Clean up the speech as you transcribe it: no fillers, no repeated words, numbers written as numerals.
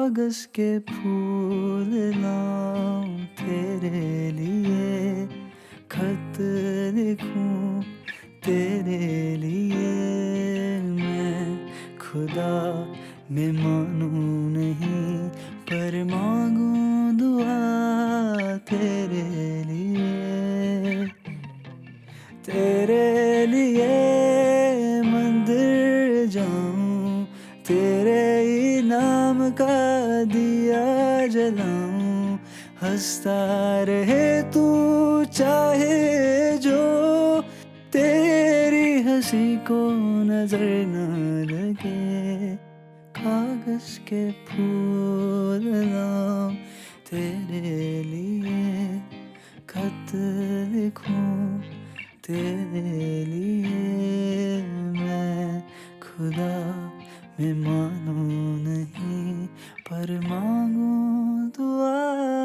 कागज के फूल लाऊं तेरे लिए, खत लिखूं तेरे लिए। मैं खुदा में मानूं नहीं, पर मांगूं दुआ तेरे लिए। तेरे लिए मंदिर जाऊं, तेरे ही नाम का दिया जलाऊं। हंसता रहे तू चाहे जो, तेरी हंसी को नजर न लगे। कागज के फूल लाऊं तेरे लिए, खत लिखूं तेरे लिए। मैं खुदा में मानूं नहीं, पर मांगूं दुआ